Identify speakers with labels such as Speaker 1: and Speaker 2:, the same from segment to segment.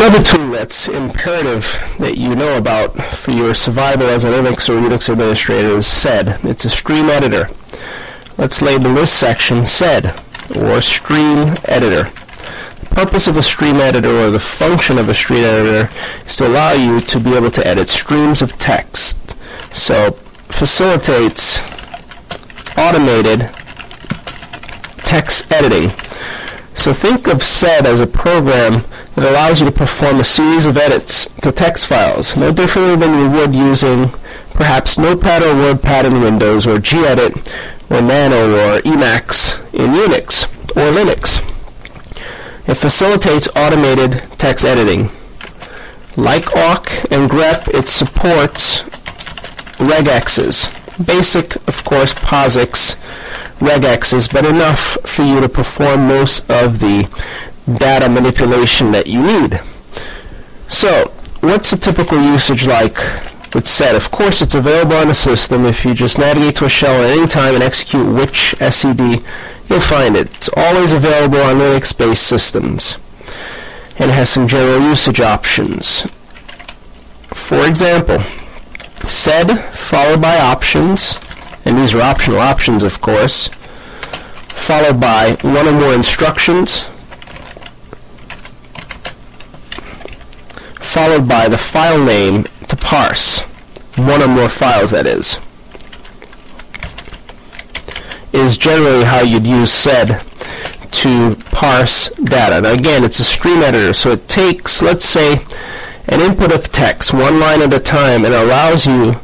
Speaker 1: another tool that's imperative that you know about for your survival as a Linux or Unix administrator is sed. It's a stream editor. Let's label this section sed, or stream editor. The purpose of a stream editor, or the function of a stream editor, is to allow you to be able to edit streams of text. So facilitates automated text editing. So think of sed as a program that allows you to perform a series of edits to text files, no differently than you would using perhaps Notepad or WordPad in Windows, or gedit or Nano or Emacs in Unix or Linux. It facilitates automated text editing. Like awk and grep, it supports regexes. Basic, of course, POSIX regexes, but enough for you to perform most of the data manipulation that you need. So, what's a typical usage like with sed? Of course, it's available on the system. If you just navigate to a shell at any time and execute which SCD, you'll find it. It's always available on Linux-based systems, and it has some general usage options. For example, sed followed by options, and these are optional options, of course, followed by one or more instructions, followed by the file name to parse, one or more files, that is generally how you'd use sed to parse data. Now again, it's a stream editor, so it takes, let's say, an input of text, one line at a time, and allows you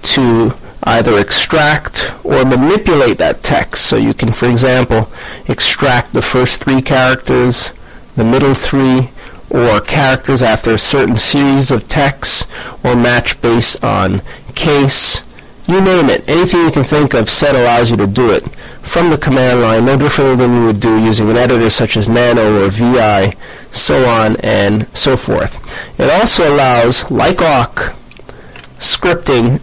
Speaker 1: to either extract or manipulate that text. So you can, for example, extract the first 3 characters, the middle 3, or characters after a certain series of texts, or match based on case, you name it. Anything you can think of, sed allows you to do it from the command line, no differently than you would do using an editor such as Nano or VI, so on and so forth. It also allows, like awk, scripting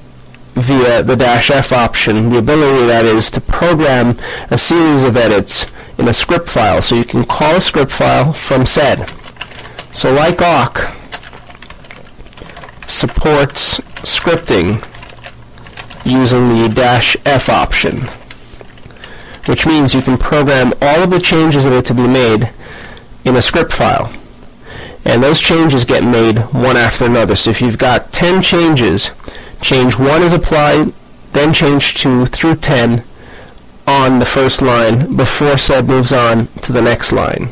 Speaker 1: via the -f option, the ability, that is, to program a series of edits in a script file. So you can call a script file from sed. So like awk supports scripting using the -f option, which means you can program all of the changes that are to be made in a script file. And those changes get made one after another. So if you've got 10 changes, change 1 is applied, then change 2 through 10 on the first line before sed moves on to the next line.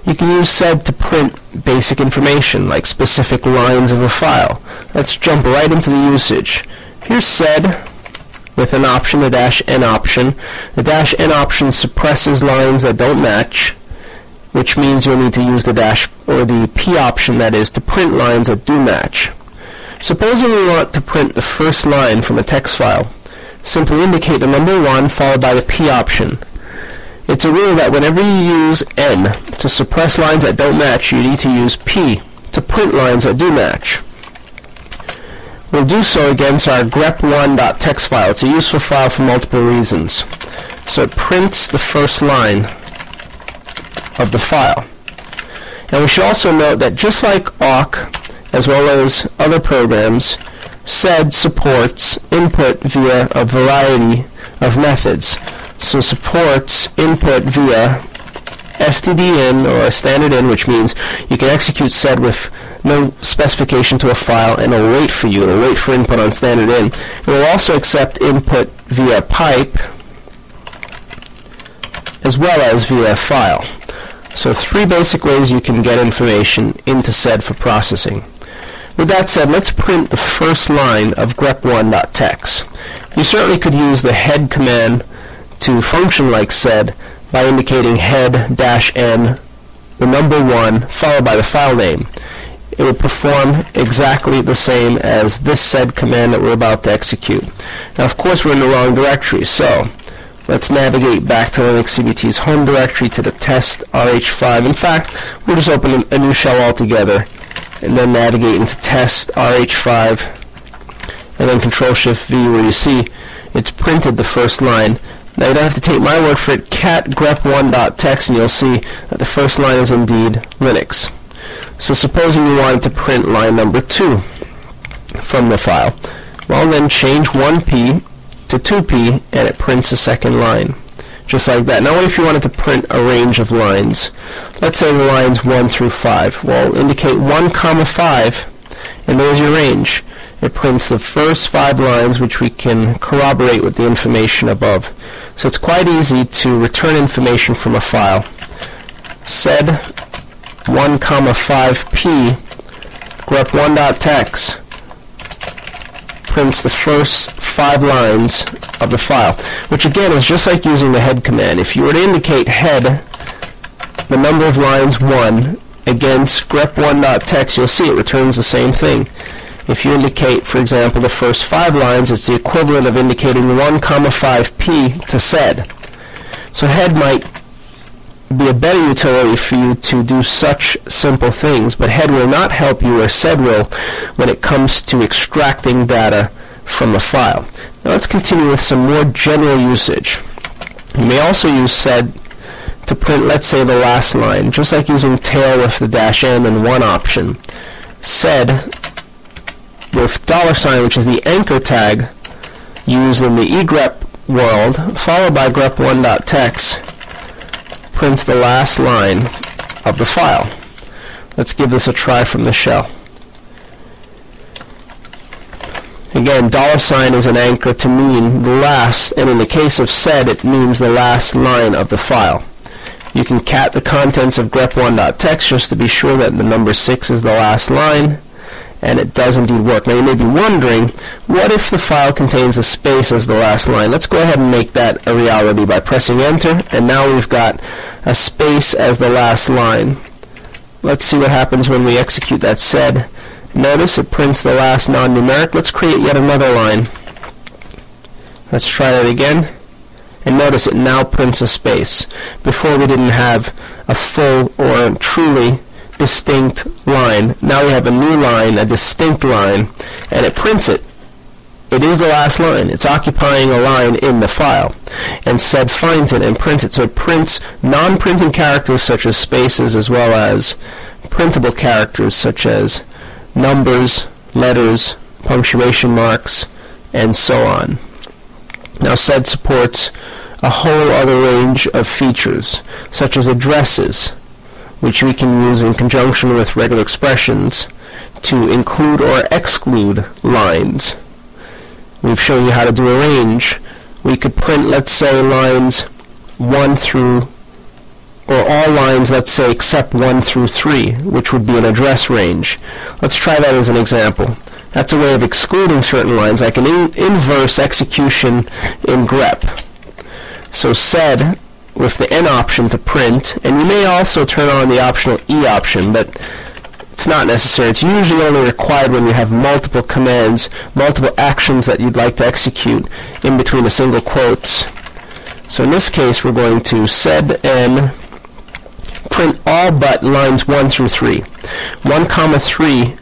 Speaker 1: You can use sed to print basic information, like specific lines of a file. Let's jump right into the usage. Here's sed with an option, the -n option. The -n option suppresses lines that don't match, which means you'll need to use the the P option, that is, to print lines that do match. Supposing we want to print the first line from a text file, simply indicate the number 1 followed by the P option. It's a rule that whenever you use N to suppress lines that don't match, you need to use P to print lines that do match. We'll do so against our grep1.txt file. It's a useful file for multiple reasons. So it prints the first line of the file. And we should also note that just like awk, as well as other programs, sed supports input via a variety of methods. So supports input via stdin or standard in, which means you can execute sed with no specification to a file, and it'll wait for you. It'll wait for input on standard in. It will also accept input via pipe as well as via file. So 3 basic ways you can get information into sed for processing. With that said, let's print the first line of grep1.txt. You certainly could use the head command to function like sed by indicating head -n, the number 1, followed by the file name. It will perform exactly the same as this sed command that we're about to execute. Now, of course, we're in the wrong directory, so let's navigate back to Linux CBT's home directory to the test RH5. In fact, we'll just open a new shell altogether and then navigate into test RH5, and then Control-Shift-V, where you see it's printed the first line. Now you don't have to take my word for it. Cat grep1.txt, and you'll see that the first line is indeed Linux. So supposing you wanted to print line number 2 from the file. Well, then change 1p to 2p and it prints a second line. Just like that. Now what if you wanted to print a range of lines? Let's say the lines 1 through 5. Well, indicate 1, 5, and there's your range. It prints the first 5 lines, which we can corroborate with the information above. So it's quite easy to return information from a file. Sed 1, 5p grep1.text prints the first 5 lines of the file, which again is just like using the head command. If you were to indicate head, the number of lines 1 against grep1.text, you'll see it returns the same thing. If you indicate, for example, the first 5 lines, it's the equivalent of indicating 1, 5p to sed. So head might be a better utility for you to do such simple things, but head will not help you, or sed will, when it comes to extracting data from a file. Now let's continue with some more general usage. You may also use sed to print, let's say, the last line, just like using tail with the -n and 1 option. Sed with $, which is the anchor tag used in the egrep world, followed by grep1.text, prints the last line of the file. Let's give this a try from the shell. Again, $, is an anchor to mean the last, and in the case of sed, it means the last line of the file. You can cat the contents of grep1.text just to be sure that the number 6 is the last line, and it does indeed work. Now you may be wondering, what if the file contains a space as the last line? Let's go ahead and make that a reality by pressing enter, and now we've got a space as the last line. Let's see what happens when we execute that sed. Notice it prints the last non-numeric. Let's create yet another line. Let's try that again, and notice it now prints a space. Before we didn't have a full or truly distinct line. Now we have a new line, a distinct line, and it prints it. It is the last line. It's occupying a line in the file. And sed finds it and prints it. So it prints non-printing characters such as spaces, as well as printable characters such as numbers, letters, punctuation marks, and so on. Now sed supports a whole other range of features, such as addresses, which we can use in conjunction with regular expressions to include or exclude lines. We've shown you how to do a range. We could print, let's say, lines 1 through, or all lines, let's say, except 1 through 3, which would be an address range. Let's try that as an example. That's a way of excluding certain lines, like an inverse execution in grep. So sed with the N option to print, and you may also turn on the optional E option, but it's not necessary. It's usually only required when you have multiple commands, multiple actions that you'd like to execute in between the single quotes. So in this case, we're going to sed N print all but lines 1 through 3. 1, 3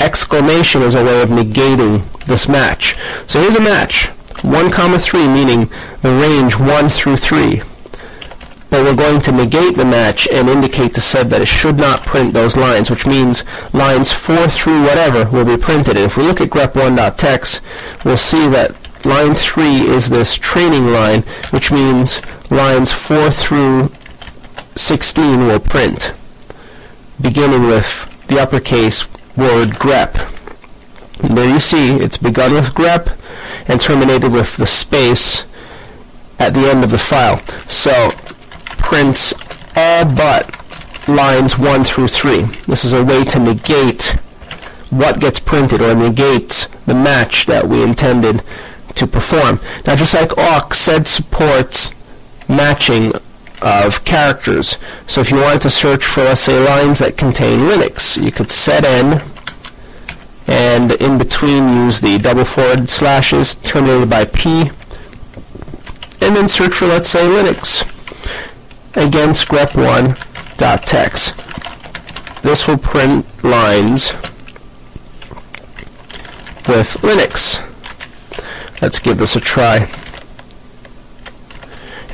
Speaker 1: exclamation is a way of negating this match. So here's a match. 1, 3, meaning the range 1 through 3. But we're going to negate the match and indicate to sed that it should not print those lines, which means lines 4 through whatever will be printed. And if we look at grep1.text, we'll see that line 3 is this training line, which means lines 4 through 16 will print, beginning with the uppercase word grep. And there you see it's begun with grep and terminated with the space at the end of the file. So prints all but lines 1 through 3. This is a way to negate what gets printed, or negates the match that we intended to perform. Now, just like awk, sed supports matching of characters. So if you wanted to search for, let's say, lines that contain Linux, you could sed N and in between use the // terminated by P, and then search for, let's say, Linux against grep1.text. This will print lines with Linux. Let's give this a try.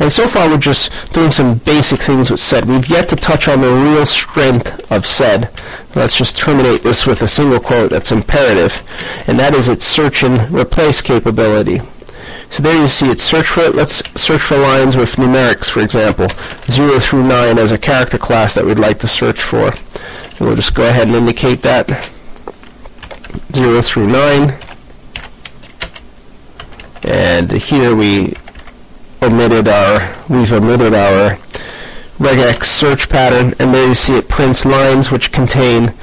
Speaker 1: And so far we're just doing some basic things with sed. We've yet to touch on the real strength of sed. Let's just terminate this with a single quote that's imperative, and that is its search and replace capability. So there you see it. Search for it. Let's search for lines with numerics, for example, 0 through 9 as a character class that we'd like to search for. And we'll just go ahead and indicate that 0 through 9. And here we've omitted our regex search pattern, and there you see it prints lines which contain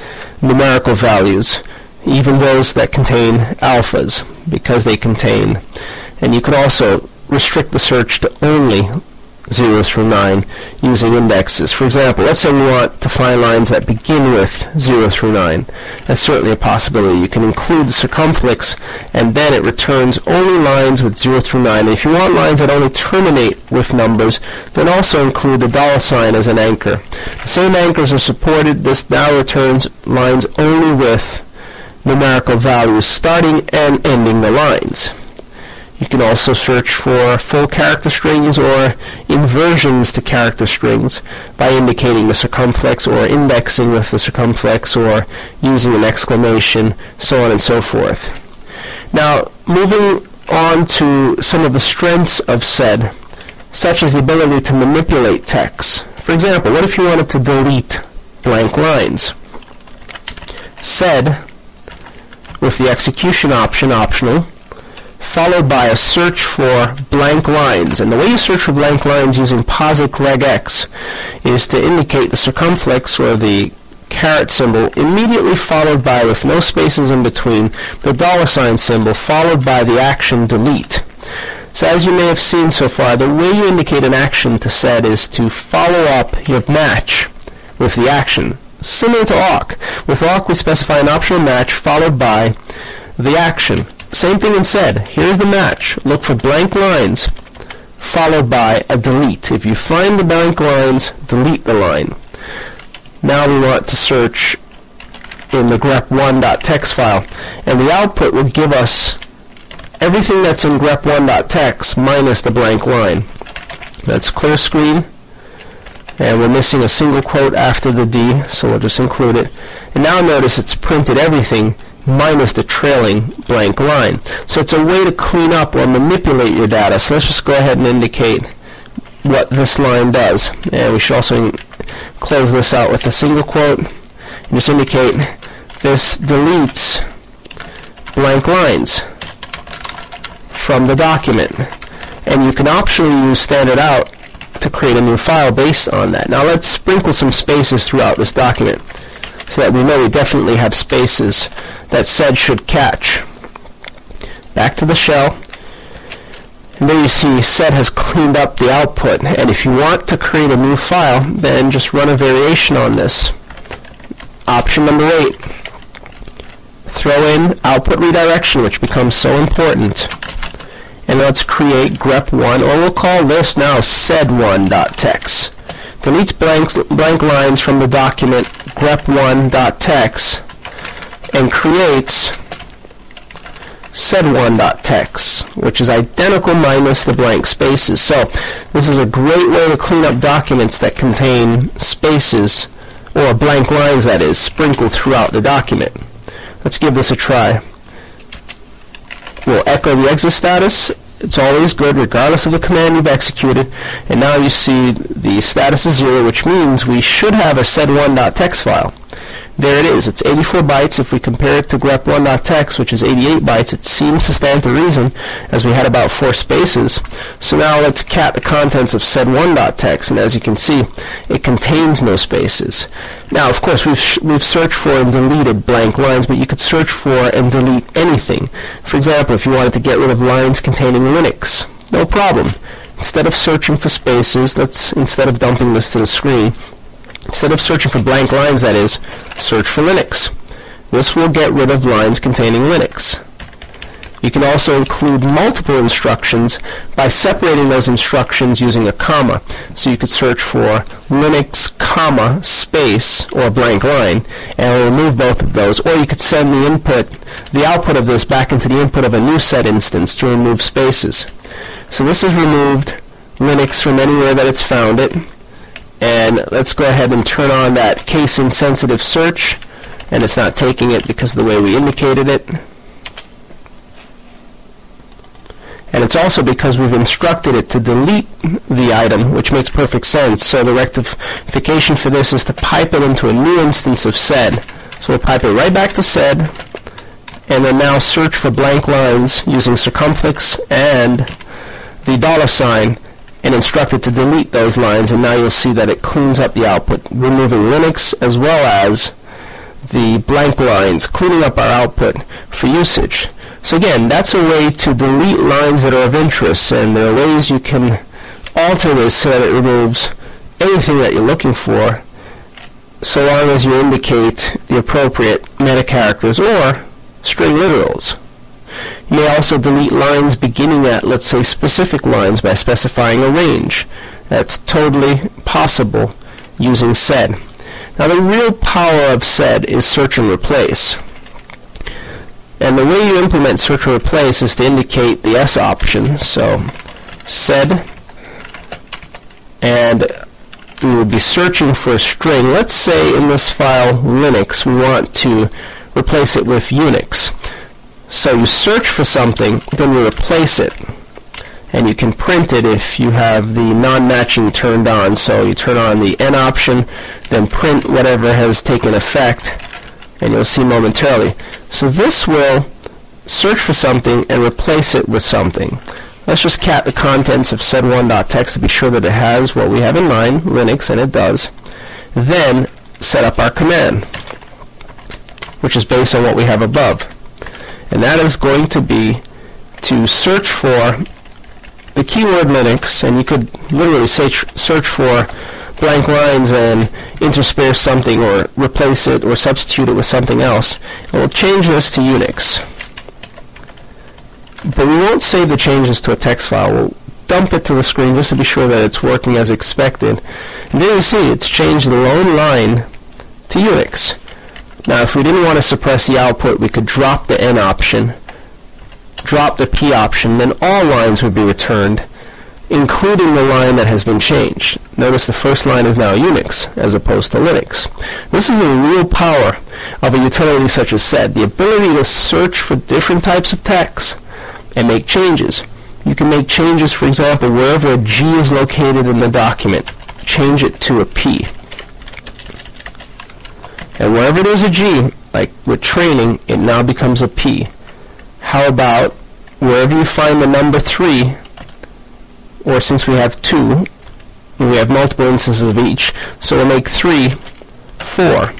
Speaker 1: numerical values, even those that contain alphas, because they contain. And you could also restrict the search to only 0 through 9 using indexes. For example, let's say we want to find lines that begin with 0 through 9. That's certainly a possibility. You can include the circumflex, and then it returns only lines with 0 through 9. And if you want lines that only terminate with numbers, then also include the $ as an anchor. The same anchors are supported. This now returns lines only with numerical values starting and ending the lines. You can also search for full character strings or inversions to character strings by indicating the circumflex or indexing with the circumflex or using an exclamation, so on and so forth. Now, moving on to some of the strengths of sed, such as the ability to manipulate text. For example, what if you wanted to delete blank lines? Sed, with the execution option optional, followed by a search for blank lines. And the way you search for blank lines using POSIX regex is to indicate the circumflex or the caret symbol immediately followed by, with no spaces in between, the $ symbol followed by the action delete. So as you may have seen so far, the way you indicate an action to sed is to follow up your match with the action, similar to awk. With awk we specify an optional match followed by the action. Same thing in sed. Here's the match. Look for blank lines followed by a delete. If you find the blank lines, delete the line. Now we want to search in the grep1.txt file, and the output would give us everything that's in grep1.txt minus the blank line. That's clear screen, and we're missing a single quote after the D, so we'll just include it. And now notice it's printed everything minus the trailing blank line. So it's a way to clean up or manipulate your data. So let's just go ahead and indicate what this line does. And we should also close this out with a single quote and just indicate this deletes blank lines from the document. And you can optionally use standard out to create a new file based on that. Now let's sprinkle some spaces throughout this document so that we know we definitely have spaces that sed should catch. Back to the shell, and there you see sed has cleaned up the output. And if you want to create a new file, then just run a variation on this. Option number 8, throw in output redirection, which becomes so important. And let's create grep1, or we'll call this now sed1.txt. Deletes blank lines from the document grep1.txt and creates sed1.txt, which is identical minus the blank spaces. So this is a great way to clean up documents that contain spaces, or blank lines that is, sprinkled throughout the document. Let's give this a try. We'll echo the exit status. It's always good regardless of the command you've executed. And now you see the status is 0, which means we should have a sed1.txt file. There it is. It's 84 bytes. If we compare it to grep1.txt, which is 88 bytes, it seems to stand to reason, as we had about 4 spaces. So now let's cat the contents of sed1.txt, and as you can see, it contains no spaces. Now, of course, we've searched for and deleted blank lines, but you could search for and delete anything. For example, if you wanted to get rid of lines containing Linux, no problem. Instead of searching for spaces, instead of dumping this to the screen, instead of searching for blank lines, that is, search for Linux. This will get rid of lines containing Linux. You can also include multiple instructions by separating those instructions using a comma. So you could search for Linux, comma, space, or blank line, and it will remove both of those. Or you could send the output of this back into the input of a new sed instance to remove spaces. So this has removed Linux from anywhere that it's found it. And let's go ahead and turn on that case-insensitive search, and it's not taking it because of the way we indicated it. And it's also because we've instructed it to delete the item, which makes perfect sense. So the rectification for this is to pipe it into a new instance of sed. So we'll pipe it right back to sed, and then now search for blank lines using circumflex and the $, and instruct it to delete those lines, and now you'll see that it cleans up the output, removing Linux as well as the blank lines, cleaning up our output for usage. So again, that's a way to delete lines that are of interest, and there are ways you can alter this so that it removes anything that you're looking for, so long as you indicate the appropriate meta characters or string literals. You may also delete lines beginning at, let's say, specific lines by specifying a range. That's totally possible using sed. Now the real power of sed is search and replace. And the way you implement search and replace is to indicate the S option. So sed, and we would be searching for a string. Let's say in this file Linux we want to replace it with Unix. So you search for something, then you replace it. And you can print it if you have the non-matching turned on. So you turn on the N option, then print whatever has taken effect, and you'll see momentarily. So this will search for something and replace it with something. Let's just cat the contents of sed1.txt to be sure that it has what we have in mind, Linux, and it does. Then set up our command, which is based on what we have above. And that is going to be to search for the keyword Linux, and you could literally search for blank lines and intersperse something or replace it or substitute it with something else. And we'll change this to Unix. But we won't save the changes to a text file. We'll dump it to the screen just to be sure that it's working as expected. And there you see it's changed the lone line to Unix. Now if we didn't want to suppress the output, we could drop the N option, drop the P option, then all lines would be returned, including the line that has been changed. Notice the first line is now Unix as opposed to Linux. This is the real power of a utility such as sed, the ability to search for different types of text and make changes. You can make changes, for example, wherever a G is located in the document, change it to a P. And wherever there's a G, like with training, it now becomes a P. How about wherever you find the number 3, or since we have 2, we have multiple instances of each, so we'll make 3, 4.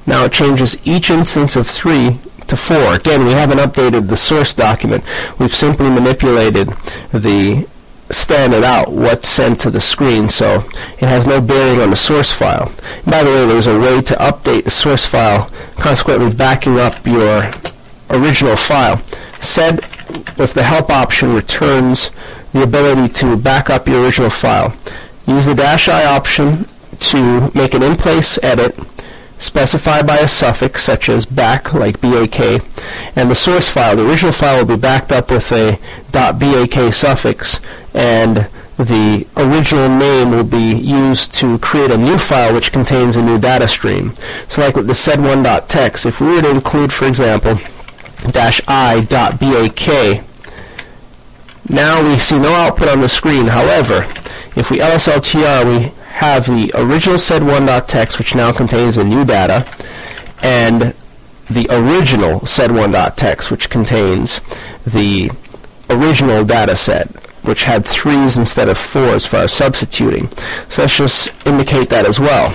Speaker 1: Now it changes each instance of 3 to 4. Again, we haven't updated the source document. We've simply manipulated the standard out, what's sent to the screen, so it has no bearing on the source file. And by the way, there's a way to update the source file, consequently backing up your original file. Sed, with the help option, returns the ability to back up your original file. Use the -i option to make an in-place edit, specify by a suffix such as back, like BAK, and the source file, the original file, will be backed up with a .BAK suffix, and the original name will be used to create a new file which contains a new data stream. So like with the sed1.txt, if we were to include, for example, -i.bak, now we see no output on the screen. However, if we lsltr, we have the original sed1.txt, which now contains the new data, and the original sed1.txt, which contains the original data set, which had 3s instead of 4s for our substituting. So let's just indicate that as well.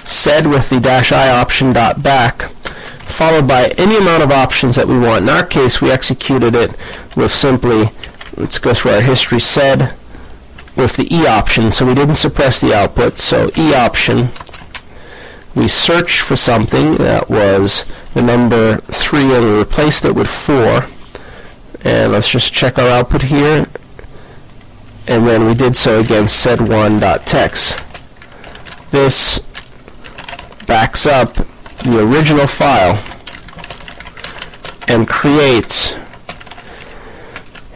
Speaker 1: Sed with the -i option .back, followed by any amount of options that we want. In our case, we executed it with simply, let's go through our history, sed with the E option, so we didn't suppress the output. So E option, we searched for something that was the number 3, and we replaced it with 4. And let's just check our output here, and then we did so against sed1.txt. This backs up the original file and creates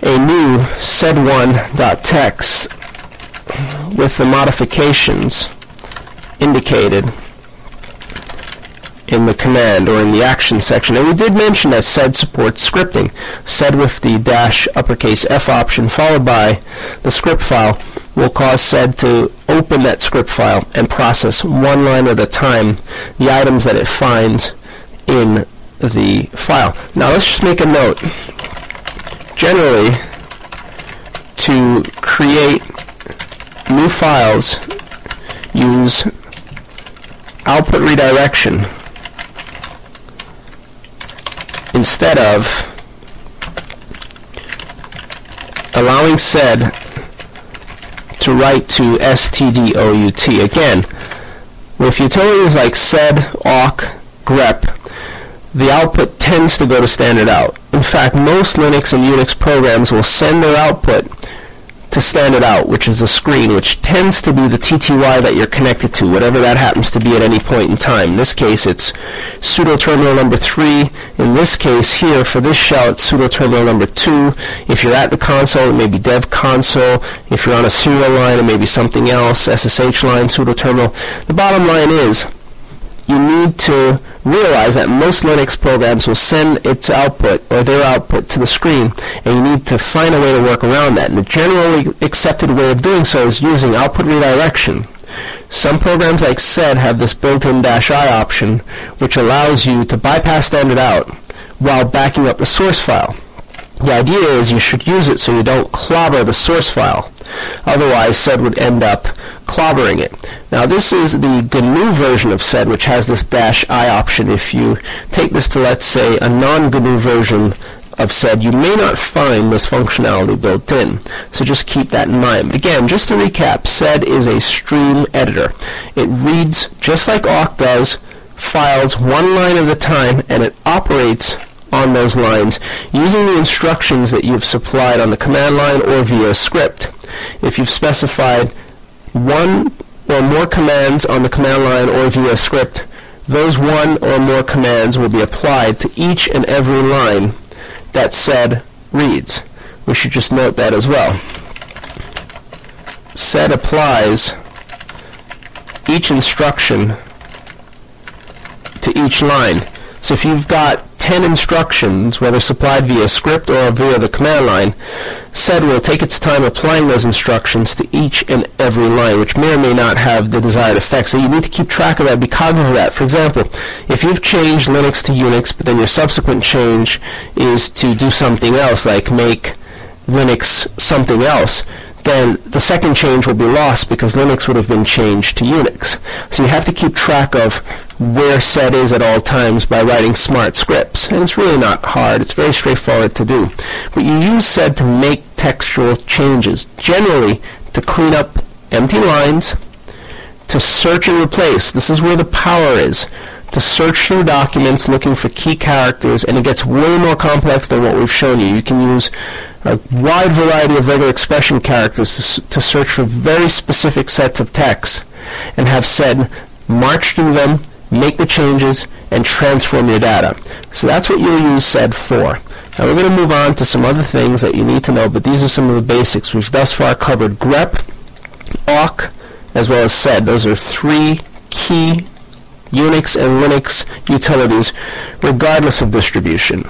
Speaker 1: a new sed1.txt with the modifications indicated in the command or in the action section. And we did mention that sed supports scripting. Sed with the -F option followed by the script file will cause sed to open that script file and process one line at a time the items that it finds in the file. Now let's just make a note. Generally, to create new files, use output redirection instead of allowing sed to write to stdout. Again, with utilities like sed, awk, grep, the output tends to go to standard out. In fact, most Linux and Unix programs will send their output to standard out, which is a screen, which tends to be the TTY that you're connected to, whatever that happens to be at any point in time. In this case, it's sudo terminal number 3. In this case here, for this shell, it's sudo terminal number 2. If you're at the console, it may be dev console. If you're on a serial line, it may be something else, SSH line, sudo terminal. The bottom line is, you need to realize that most Linux programs will send its output or their output to the screen, and you need to find a way to work around that. And the generally accepted way of doing so is using output redirection. Some programs like sed have this built-in -I option, which allows you to bypass standard out while backing up the source file. The idea is you should use it so you don't clobber the source file. Otherwise, sed would end up clobbering it. Now, this is the GNU version of sed, which has this -I option. If you take this to, let's say, a non-GNU version of sed, you may not find this functionality built in. So just keep that in mind. Again, just to recap, sed is a stream editor. It reads, just like awk does, files one line at a time, and it operates on those lines using the instructions that you've supplied on the command line or via script. If you've specified one or more commands on the command line or via script, those one or more commands will be applied to each and every line that sed reads. We should just note that as well. Sed applies each instruction to each line. So if you've got 10 instructions, whether supplied via script or via the command line, sed will take its time applying those instructions to each and every line, which may or may not have the desired effect. So you need to keep track of that, be cognizant of that. For example, if you've changed Linux to Unix, but then your subsequent change is to do something else, like make Linux something else, then the second change will be lost because Linux would have been changed to Unix. So you have to keep track of where sed is at all times by writing smart scripts. And it's really not hard. It's very straightforward to do. But you use sed to make textual changes, generally to clean up empty lines, to search and replace. This is where the power is. To search through documents looking for key characters, and it gets way more complex than what we've shown you. You can use a wide variety of regular expression characters to search for very specific sets of text and have sed march through them, make the changes, and transform your data. So that's what you'll use sed for. Now we're going to move on to some other things that you need to know, but these are some of the basics. We've thus far covered grep, awk, as well as sed. Those are three key Unix and Linux utilities, regardless of distribution.